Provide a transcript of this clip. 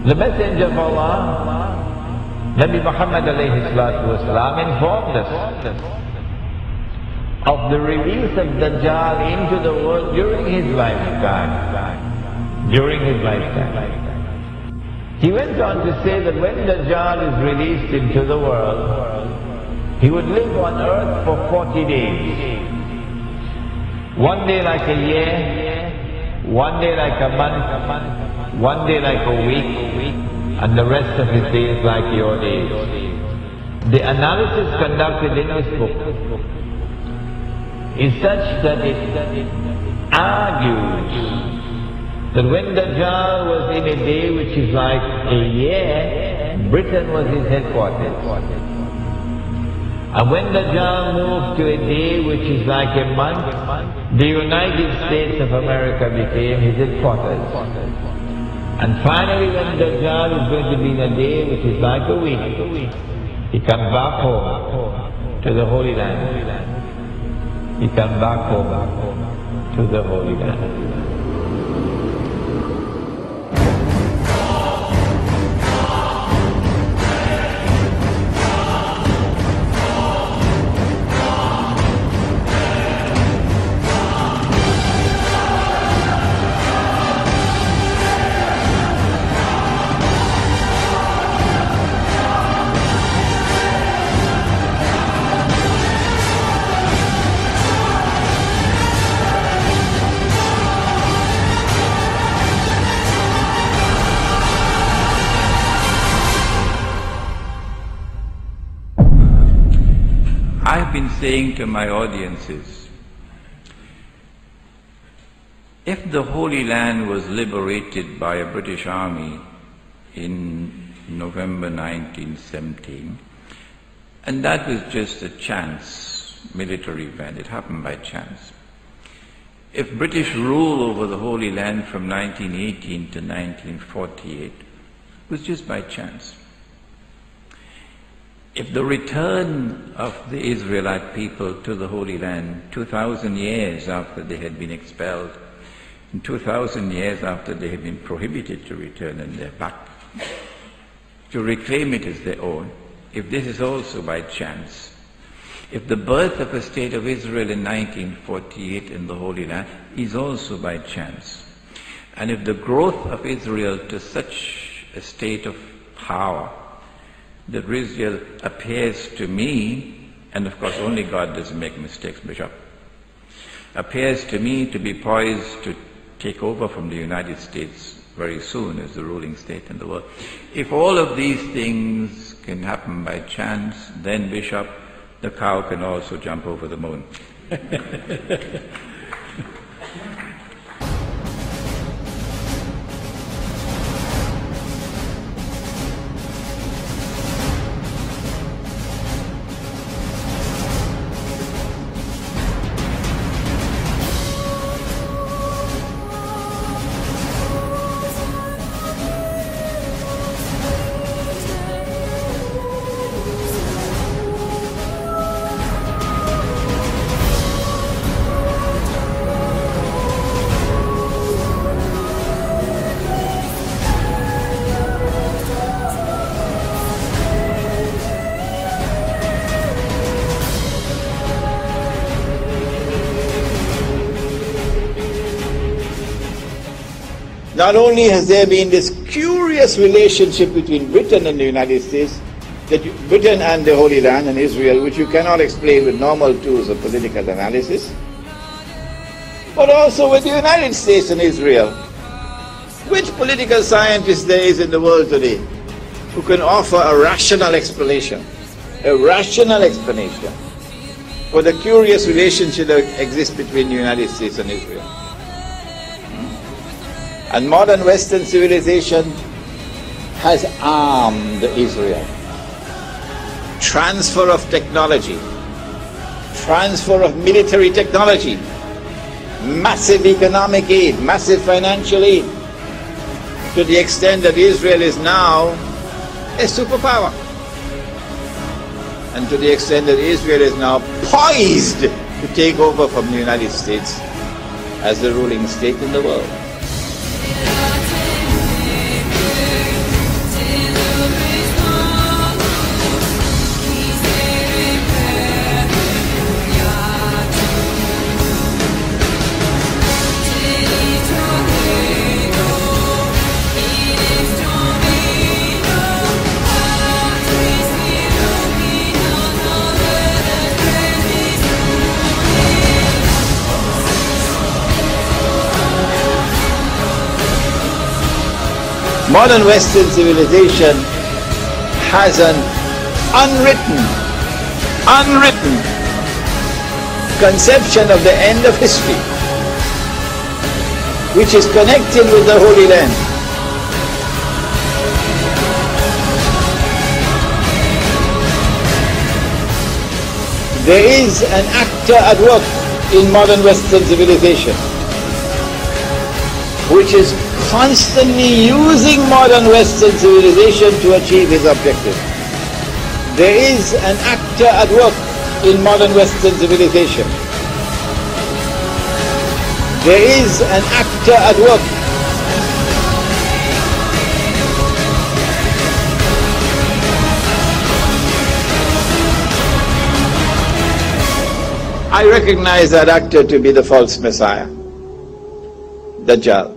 The Messenger of Allah, Nabi Muhammad alayhi salatu wasalam, informed us of the release of Dajjal into the world during his lifetime. During his lifetime. He went on to say that when Dajjal is released into the world, he would live on earth for 40 days. One day like a year, one day like a month, one day like a week, and the rest of his days like your days. The analysis conducted in this book is such that it argues that when Dajjal was in a day which is like a year, Britain was his headquarters. And when Dajjal moved to a day which is like a month, the United States of America became his headquarters. And finally when Dajjal is going to be in a day which is like a week, he comes back home to the Holy Land. He comes back home to the Holy Land. I've been saying to my audiences, if the Holy Land was liberated by a British army in November 1917, and that was just a chance military event, it happened by chance. If British rule over the Holy Land from 1918 to 1948 was just by chance, if the return of the Israelite people to the Holy Land 2,000 years after they had been expelled, and 2,000 years after they had been prohibited to return and they're back, to reclaim it as their own, if this is also by chance, if the birth of a state of Israel in 1948 in the Holy Land is also by chance, and if the growth of Israel to such a state of power that Israel appears to me, and of course only God doesn't make mistakes, Bishop, appears to me to be poised to take over from the United States very soon as the ruling state in the world. If all of these things can happen by chance, then Bishop, the cow can also jump over the moon. Not only has there been this curious relationship between Britain and the United States, Britain and the Holy Land and Israel, which you cannot explain with normal tools of political analysis, but also with the United States and Israel. Which political scientist there is in the world today who can offer a rational explanation for the curious relationship that exists between the United States and Israel? And modern Western civilization has armed Israel. Transfer of technology, transfer of military technology, massive economic aid, massive financial aid, to the extent that Israel is now a superpower. And to the extent that Israel is now poised to take over from the United States as the ruling state in the world. Modern Western civilization has an unwritten conception of the end of history, which is connected with the Holy Land. There is an actor at work in modern Western civilization, which is constantly using modern Western civilization to achieve his objective. There is an actor at work in modern Western civilization. There is an actor at work. I recognize that actor to be the false Messiah, Dajjal.